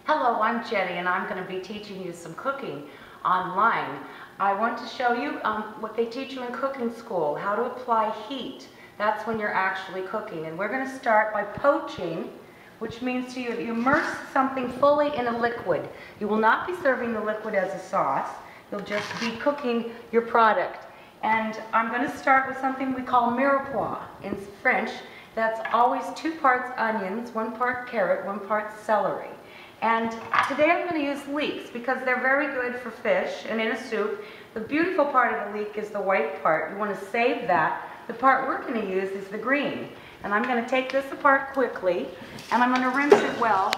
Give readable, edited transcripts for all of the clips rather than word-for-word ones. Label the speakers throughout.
Speaker 1: Hello, I'm Jenny and I'm going to be teaching you some cooking online. I want to show you what they teach you in cooking school, how to apply heat. That's when you're actually cooking. And we're going to start by poaching, which means you immerse something fully in a liquid. You will not be serving the liquid as a sauce. You'll just be cooking your product. And I'm going to start with something we call mirepoix in French. That's always 2 parts onions, 1 part carrot, 1 part celery. And today I'm going to use leeks because they're very good for fish and in a soup. The beautiful part of the leek is the white part. You want to save that. The part we're going to use is the green. And I'm going to take this apart quickly and I'm going to rinse it well.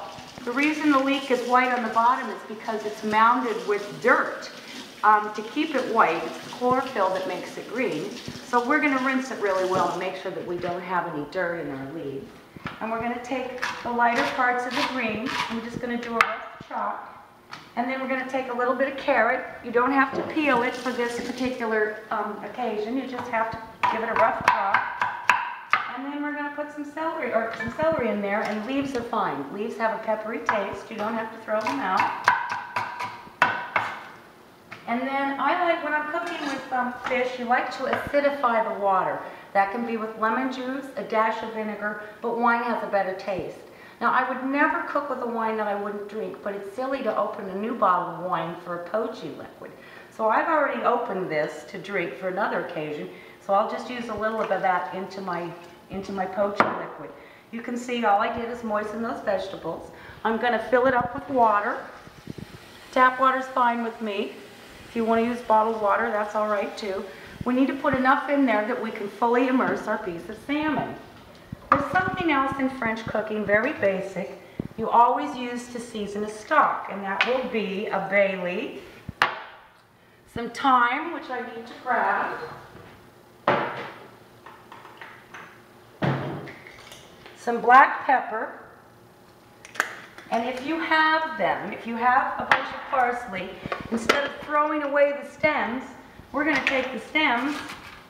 Speaker 1: The reason the leek is white on the bottom is because it's mounded with dirt. To keep it white, it's the chlorophyll that makes it green. So we're going to rinse it really well and make sure that we don't have any dirt in our leaves. And we're going to take the lighter parts of the green. I'm just going to do a rough chop. And then we're going to take a little bit of carrot. You don't have to peel it for this particular occasion. You just have to give it a rough chop. And then we're going to put some celery in there, and leaves are fine. Leaves have a peppery taste. You don't have to throw them out. And then I like, when I'm cooking with fish, you like to acidify the water. That can be with lemon juice, a dash of vinegar, but wine has a better taste. Now, I would never cook with a wine that I wouldn't drink, but it's silly to open a new bottle of wine for a poaching liquid. So I've already opened this to drink for another occasion, so I'll just use a little bit of that into my poaching liquid. You can see all I did is moisten those vegetables. I'm going to fill it up with water. Tap water's fine with me. If you want to use bottled water, that's all right too. We need to put enough in there that we can fully immerse our piece of salmon. There's something else in French cooking, very basic, you always use to season a stock, and that will be a bay leaf, some thyme, which I need to grab, some black pepper, and if you have them, if you have a bunch of parsley, instead of throwing away the stems, we're going to take the stems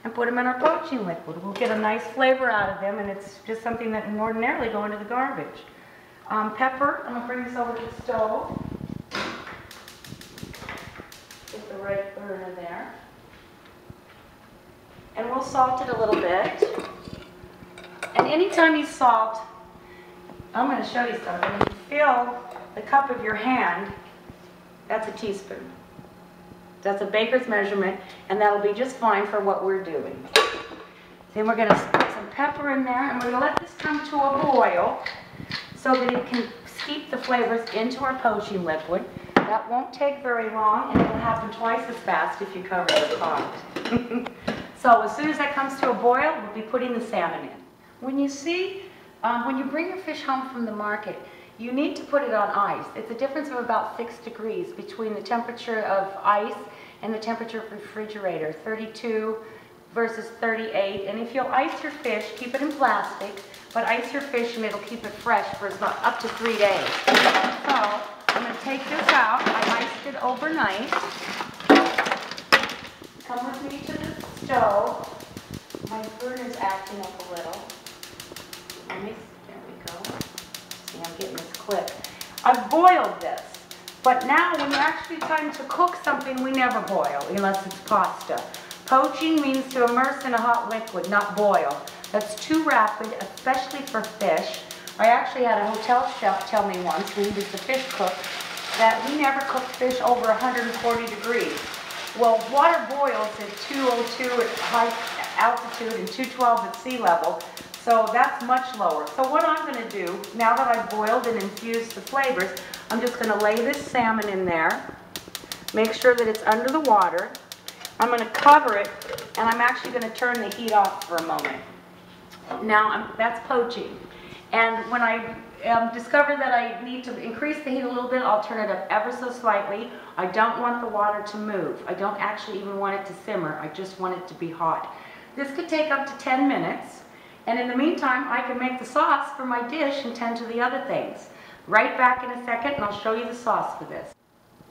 Speaker 1: and put them in our poaching liquid. We'll get a nice flavor out of them, and it's just something that would ordinarily go into the garbage. Pepper, I'm going to bring this over to the stove. Get the right burner there. And we'll salt it a little bit. And anytime you salt, I'm going to show you something. When you fill the cup of your hand, that's a teaspoon. That's a baker's measurement, and that'll be just fine for what we're doing. Then we're going to put some pepper in there, and we're going to let this come to a boil so that it can steep the flavors into our poaching liquid. That won't take very long, and it'll happen twice as fast if you cover the pot. So as soon as that comes to a boil, we'll be putting the salmon in. When you bring your fish home from the market, you need to put it on ice. It's a difference of about 6 degrees between the temperature of ice and the temperature of refrigerator, 32 versus 38. And if you'll ice your fish, keep it in plastic, but ice your fish and it'll keep it fresh for up to 3 days. So I'm going to take this out. I iced it overnight. Come with me to the stove. My burner's acting up a little. There we go. See, I'm getting this quick. I've boiled this, but now when it's actually time to cook something, we never boil unless it's pasta. Poaching means to immerse in a hot liquid, not boil. That's too rapid, especially for fish. I actually had a hotel chef tell me once, when he was the fish cook, that we never cooked fish over 140 degrees. Well, water boils at 202 at high altitude and 212 at sea level. So that's much lower. So what I'm going to do, now that I've boiled and infused the flavors, I'm just going to lay this salmon in there, make sure that it's under the water. I'm going to cover it, and I'm actually going to turn the heat off for a moment. Now, that's poaching. And when I discover that I need to increase the heat a little bit, I'll turn it up ever so slightly. I don't want the water to move. I don't actually even want it to simmer. I just want it to be hot. This could take up to 10 minutes. And in the meantime, I can make the sauce for my dish and tend to the other things. Right back in a second, and I'll show you the sauce for this.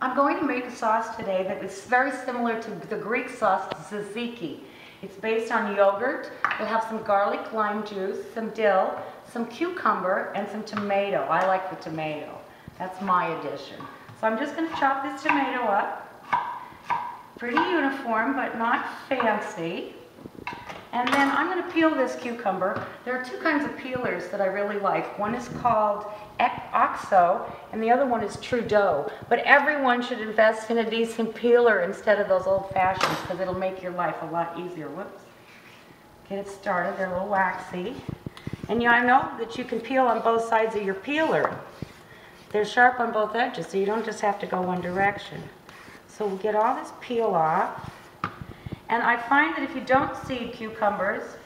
Speaker 1: I'm going to make a sauce today that is very similar to the Greek sauce tzatziki. It's based on yogurt. We'll have some garlic, lime juice, some dill, some cucumber, and some tomato. I like the tomato. That's my addition. So I'm just going to chop this tomato up. Pretty uniform, but not fancy. And then I'm going to peel this cucumber. There are two kinds of peelers that I really like. One is called OXO, and the other one is Trudeau. But everyone should invest in a decent peeler instead of those old fashions, because it'll make your life a lot easier. Whoops. Get it started. They're a little waxy. And I know that you can peel on both sides of your peeler. They're sharp on both edges, so you don't just have to go one direction. So we'll get all this peel off. And I find that if you don't seed cucumbers,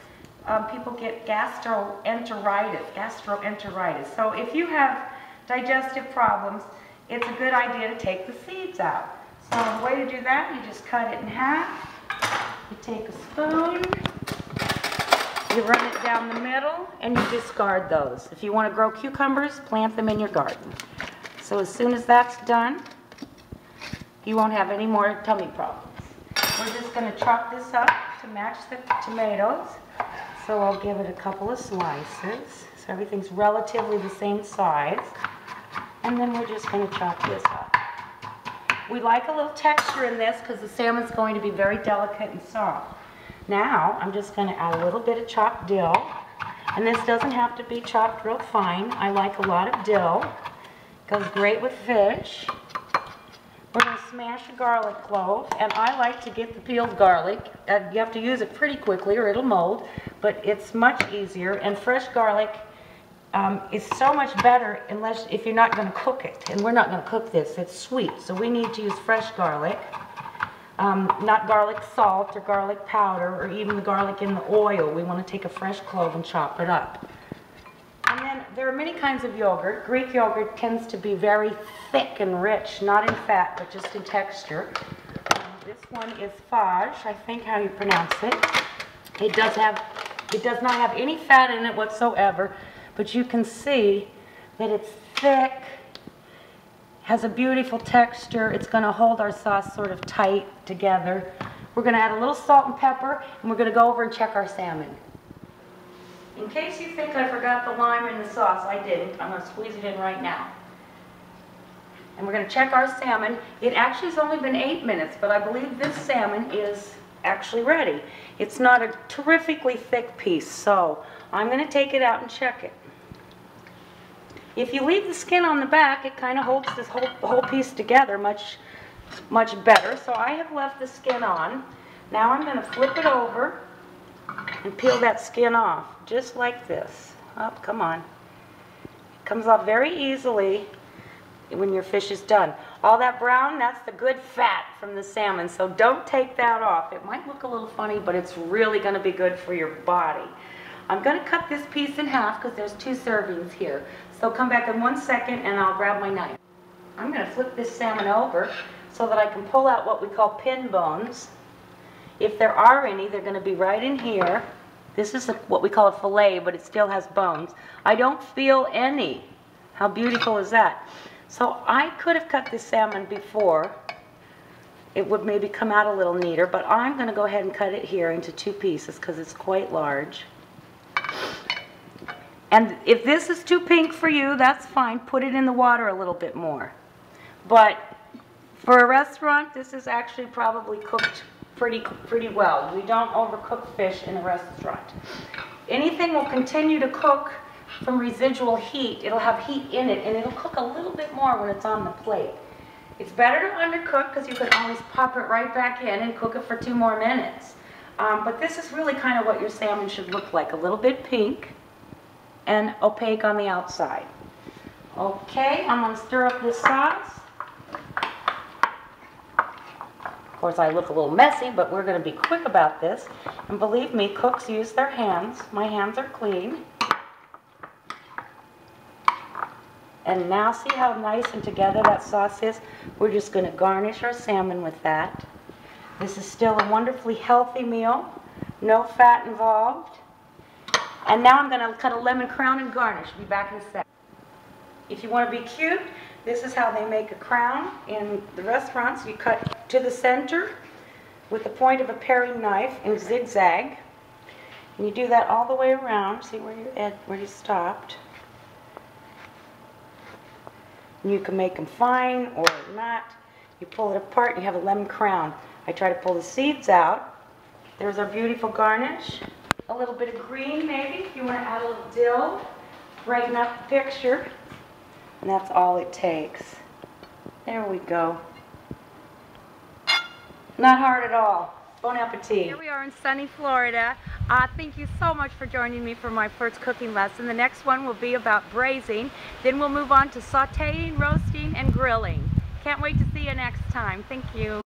Speaker 1: people get gastroenteritis. So if you have digestive problems, it's a good idea to take the seeds out. So the way to do that, you just cut it in half. You take a spoon, you run it down the middle, and you discard those. If you want to grow cucumbers, plant them in your garden. So as soon as that's done, you won't have any more tummy problems. We're just going to chop this up to match the tomatoes. So I'll give it a couple of slices. So everything's relatively the same size. And then we're just going to chop this up. We like a little texture in this because the salmon's going to be very delicate and soft. Now I'm just going to add a little bit of chopped dill. And this doesn't have to be chopped real fine. I like a lot of dill. Goes great with fish. We're going to smash a garlic clove, and I like to get the peeled garlic. You have to use it pretty quickly or it'll mold, but it's much easier, and fresh garlic is so much better if you're not going to cook it, and we're not going to cook this. It's sweet, so we need to use fresh garlic, not garlic salt or garlic powder or even the garlic in the oil. We want to take a fresh clove and chop it up. And then there are many kinds of yogurt. Greek yogurt tends to be very thick and rich, not in fat, but just in texture. This one is Fage, I think how you pronounce it. It does not have any fat in it whatsoever, but you can see that it's thick, has a beautiful texture. It's going to hold our sauce sort of tight together. We're going to add a little salt and pepper, and we're going to go over and check our salmon. In case you think I forgot the lime in the sauce, I didn't. I'm going to squeeze it in right now. And we're going to check our salmon. It actually has only been 8 minutes, but I believe this salmon is actually ready. It's not a terrifically thick piece, so I'm going to take it out and check it. If you leave the skin on the back, it kind of holds this whole piece together much better. So I have left the skin on. Now I'm going to flip it over and peel that skin off, just like this. Oh, come on. It comes off very easily when your fish is done. All that brown, that's the good fat from the salmon, so don't take that off. It might look a little funny, but it's really going to be good for your body. I'm going to cut this piece in half because there's 2 servings here. So come back in 1 second and I'll grab my knife. I'm going to flip this salmon over so that I can pull out what we call pin bones. If there are any, they're going to be right in here. This is what we call a fillet, but it still has bones. I don't feel any. How beautiful is that? So I could have cut this salmon before. It would maybe come out a little neater, but I'm going to go ahead and cut it here into 2 pieces because it's quite large. And if this is too pink for you, that's fine. Put it in the water a little bit more. But for a restaurant, this is actually probably cooked pretty well. We don't overcook fish in a restaurant. Anything will continue to cook from residual heat. It'll have heat in it, and it'll cook a little bit more when it's on the plate. It's better to undercook because you can always pop it right back in and cook it for 2 more minutes. But this is really kind of what your salmon should look like. A little bit pink and opaque on the outside. Okay, I'm going to stir up this sauce. Of course, I look a little messy, but we're going to be quick about this. And believe me, cooks use their hands. My hands are clean. And now see how nice and together that sauce is? We're just going to garnish our salmon with that. This is still a wonderfully healthy meal. No fat involved. And now I'm going to cut a lemon crown and garnish. Be back in a second. If you want to be cute, this is how they make a crown in the restaurants. You cut to the center with the point of a paring knife in zigzag. And you do that all the way around. See where you stopped. And you can make them fine or not. You pull it apart and you have a lemon crown. I try to pull the seeds out. There's our beautiful garnish. A little bit of green maybe, if you want to add a little dill. Brighten up the picture. And that's all it takes. There we go. Not hard at all. Bon appetit. Here we are in sunny Florida. Thank you so much for joining me for my first cooking lesson. The next one will be about braising. Then we'll move on to sauteing, roasting, and grilling. Can't wait to see you next time. Thank you.